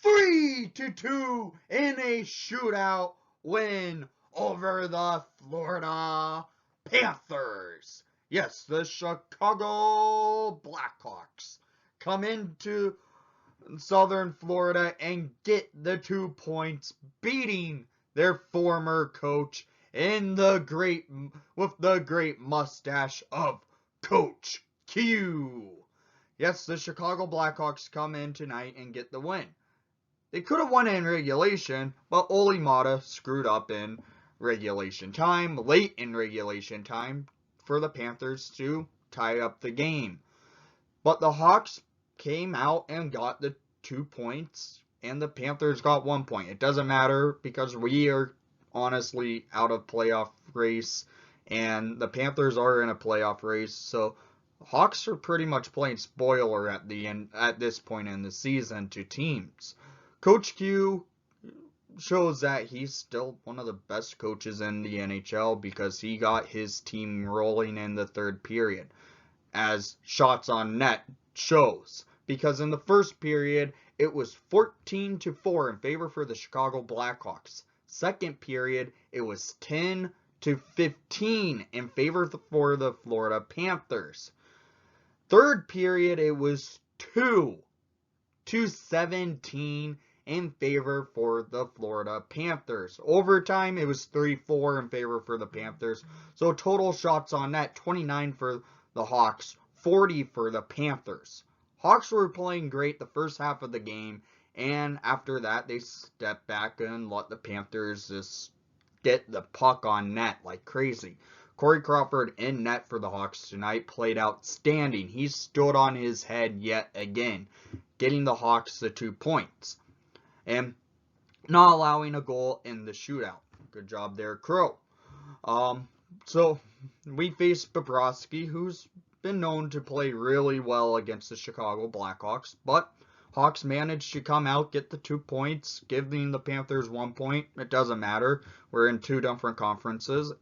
3-2 in a shootout win over the Florida Panthers. Yes, the Chicago Blackhawks come into Southern Florida and get the 2 points, beating their former coach with the great mustache of Coach Q. Yes, the Chicago Blackhawks come in tonight and get the win. They could have won in regulation, but Olli Maatta screwed up in regulation time, late in regulation time, for the Panthers to tie up the game. But the Hawks came out and got the 2 points, and the Panthers got 1 point. It doesn't matter because we are honestly out of playoff race, and the Panthers are in a playoff race, so Hawks are pretty much playing spoiler at this point in the season to teams. Coach Q shows that he's still one of the best coaches in the NHL because he got his team rolling in the third period, as shots on net shows. Because in the first period, it was 14-4 in favor for the Chicago Blackhawks. Second period, it was 10-15 in favor for the Florida Panthers. Third period, it was 2-17 in favor for the Florida Panthers. Overtime, it was 3-4 in favor for the Panthers. So total shots on net, 29 for the Hawks, 40 for the Panthers. Hawks were playing great the first half of the game, and after that, they stepped back and let the Panthers just get the puck on net like crazy. Corey Crawford in net for the Hawks tonight played outstanding. He stood on his head yet again, getting the Hawks the 2 points and not allowing a goal in the shootout. Good job there, Crow. So we faced Bobrovsky, who's been known to play really well against the Chicago Blackhawks, but Hawks managed to come out, get the 2 points, giving the Panthers 1 point. It doesn't matter. We're in 2 different conferences,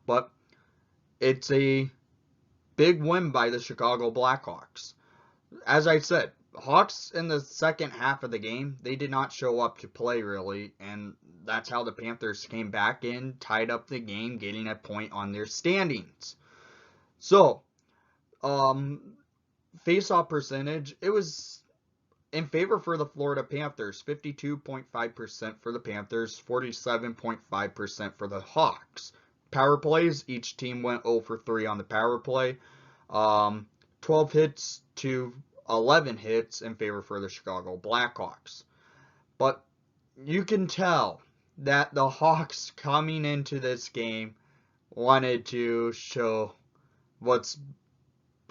but it's a big win by the Chicago Blackhawks. As I said, Hawks in the second half of the game, they did not show up to play really, and that's how the Panthers came back and tied up the game, getting a point on their standings. So, face-off percentage, it was in favor for the Florida Panthers, 52.5% for the Panthers, 47.5% for the Hawks. Power plays, each team went 0 for 3 on the power play. 12 hits to 11 hits in favor for the Chicago Blackhawks. But you can tell that the Hawks coming into this game wanted to show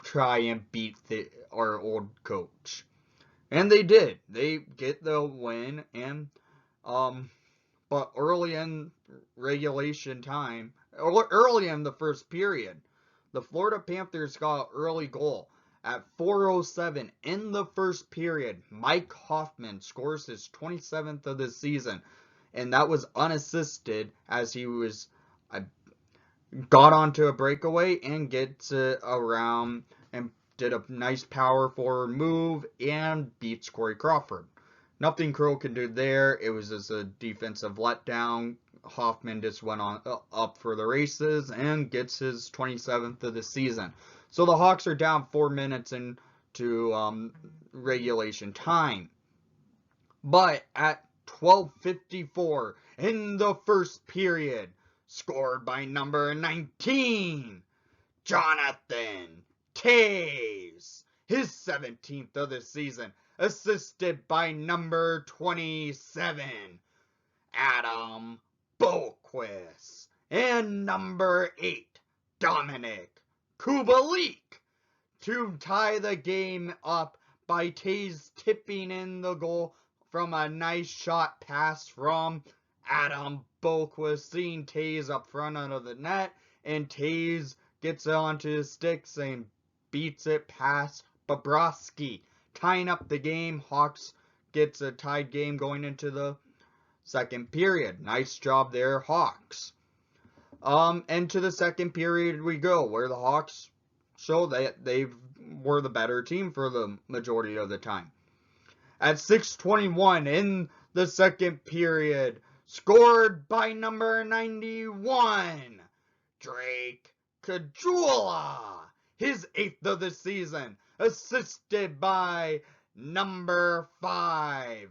try and beat our old coach. And they did. They get the win, and but early in regulation time, early in the first period, the Florida Panthers got an early goal. At 4:07 in the first period, Mike Hoffman scores his 27th of the season, and that was unassisted as he got onto a breakaway and gets it around and did a nice power forward move and beats Corey Crawford. Nothing Crow can do there. It was just a defensive letdown. Hoffman just went on up for the races and gets his 27th of the season. So the Hawks are down 4 minutes into regulation time. But at 12:54 in the first period, scored by number 19, Jonathan Toews, his 17th of the season, assisted by number 27, Adam Boqvist, and number 8, Dominic Kubalik, to tie the game up by Toews tipping in the goal from a nice shot pass from Adam Boqvist, seeing Toews up front of the net, and Toews gets onto his sticks and beats it past Bobrovsky, tying up the game. Hawks gets a tied game going into the second period. Nice job there, Hawks. And to the second period we go, where the Hawks show that they were the better team for the majority of the time. at 6:21 in the second period. Scored by number 91, Drake Caggiula. His 8th of the season. Assisted by number 5,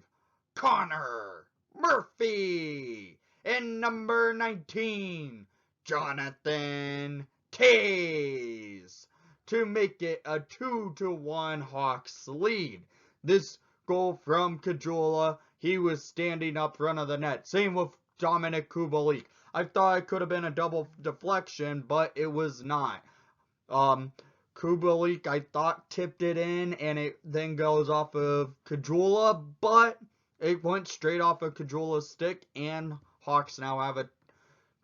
Connor Murphy. And number 19, Jonathan Toews, to make it a 2-1 Hawks lead. This goal from Caggiula, he was standing up front of the net. Same with Dominic Kubalik. I thought it could have been a double deflection, but it was not. Kubalik, I thought, tipped it in, and it then goes off of Caggiula, but it went straight off of Caggiula's stick, and Hawks now have a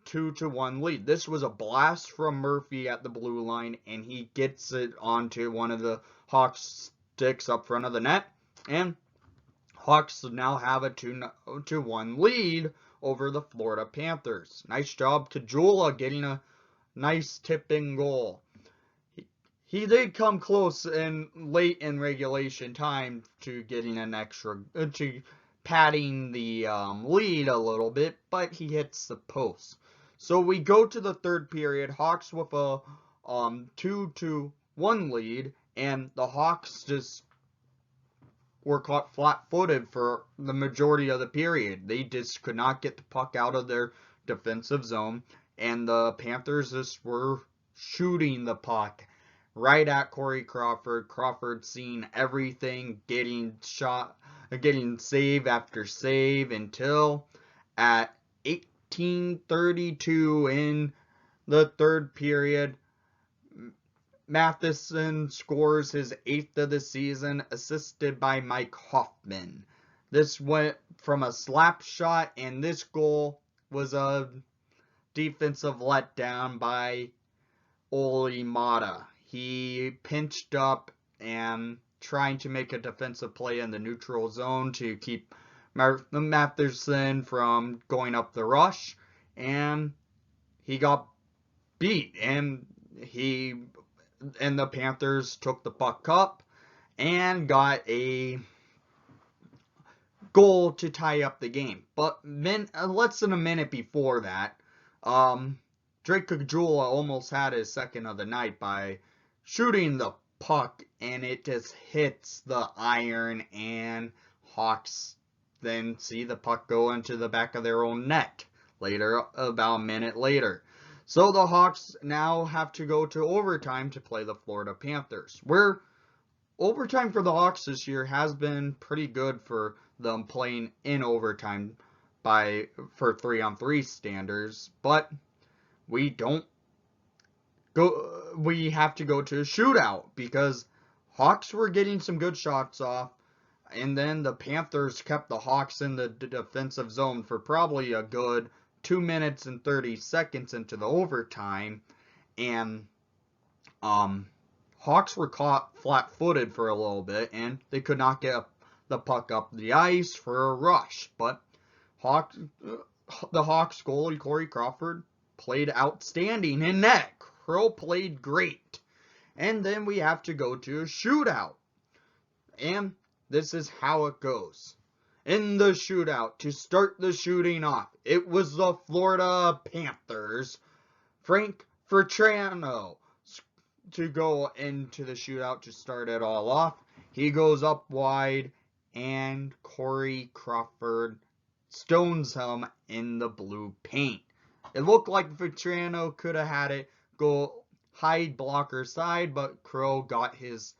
2-1 lead. This was a blast from Murphy at the blue line, and he gets it onto one of the Hawks sticks up front of the net, and Hawks now have a 2-1 lead over the Florida Panthers. Nice job, Caggiula, getting a nice tipping goal. He did come close late in regulation time to getting an extra, to padding the lead a little bit, but he hits the post. So we go to the third period, Hawks with a 2-1 lead, and the Hawks just were caught flat-footed for the majority of the period. They just could not get the puck out of their defensive zone, and the Panthers just were shooting the puck right at Corey Crawford. Crawford seeing everything, getting save after save, until at 18:32 in the third period, Matheson scores his 8th of the season, assisted by Mike Hoffman. This went from a slap shot, and this goal was a defensive letdown by Olli Maatta. He pinched up and trying to make a defensive play in the neutral zone to keep Matheson from going up the rush, and he got beat, and the Panthers took the puck up and got a goal to tie up the game. But less than a minute before that, Drake Caggiula almost had his second of the night by shooting the puck, and it just hits the iron, and Hawks then see the puck go into the back of their own net later, about a minute later. So the Hawks now have to go to overtime to play the Florida Panthers, where overtime for the Hawks this year has been pretty good for them playing in overtime for 3-on-3 standards, but we have to go to a shootout because Hawks were getting some good shots off, and then the Panthers kept the Hawks in the defensive zone for probably a good 2 minutes and 30 seconds into the overtime, and Hawks were caught flat-footed for a little bit, and they could not get the puck up the ice for a rush. But the Hawks goalie, Corey Crawford, played outstanding in net. Crow played great. And then we have to go to a shootout. And this is how it goes. In the shootout, to start the shooting off, it was the Florida Panthers, Frank Fertrano, to go into the shootout to start it all off. He goes up wide, and Corey Crawford stones him in the blue paint. It looked like Fertrano could have had it go hide blocker side, but Crow got his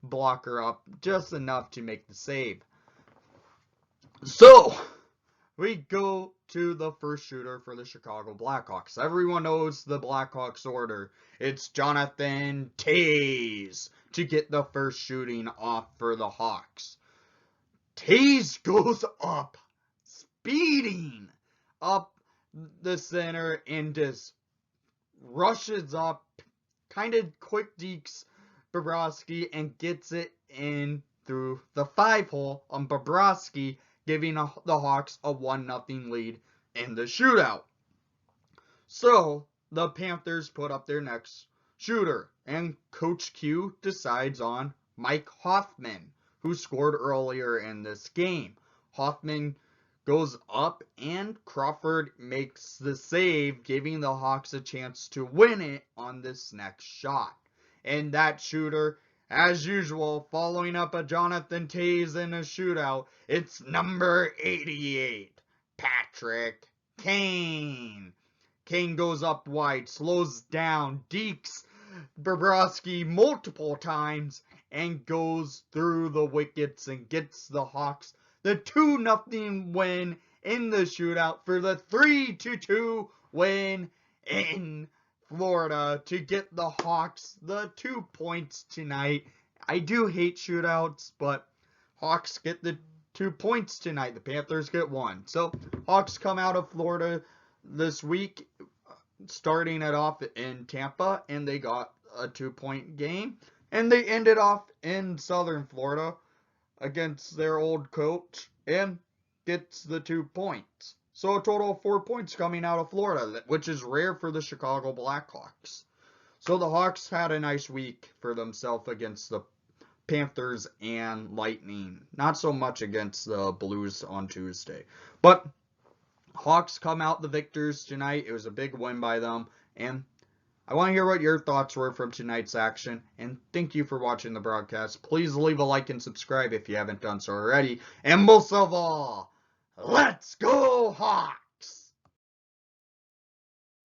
blocker up just enough to make the save. So, we go to the first shooter for the Chicago Blackhawks. Everyone knows the Blackhawks order. It's Jonathan Toews to get the first shooting off for the Hawks. Toews goes up, speeding up the center, and just rushes up, kind of quick dekes Bobrovsky and gets it in through the 5-hole on Bobrovsky, giving the Hawks a 1-0 lead in the shootout. So, the Panthers put up their next shooter, and Coach Q decides on Mike Hoffman, who scored earlier in this game. Hoffman goes up and Crawford makes the save, giving the Hawks a chance to win it on this next shot. And that shooter, as usual, following up a Jonathan Toews in a shootout, it's number 88, Patrick Kane. Kane goes up wide, slows down, dekes Bobrovsky multiple times, and goes through the wickets and gets the Hawks the 2-0 win in the shootout for the 3-2 win in Florida to get the Hawks the 2 points tonight. I do hate shootouts, but Hawks get the 2 points tonight. The Panthers get 1. So Hawks come out of Florida this week, starting it off in Tampa, and they got a 2-point game. And they ended off in Southern Florida against their old coach and gets the 2 points. So a total of 4 points coming out of Florida, which is rare for the Chicago Blackhawks. So the Hawks had a nice week for themselves against the Panthers and Lightning. Not so much against the Blues on Tuesday. But Hawks come out the victors tonight. It was a big win by them. And I want to hear what your thoughts were from tonight's action. And thank you for watching the broadcast. Please leave a like and subscribe if you haven't done so already. And most of all, let's go Hawks!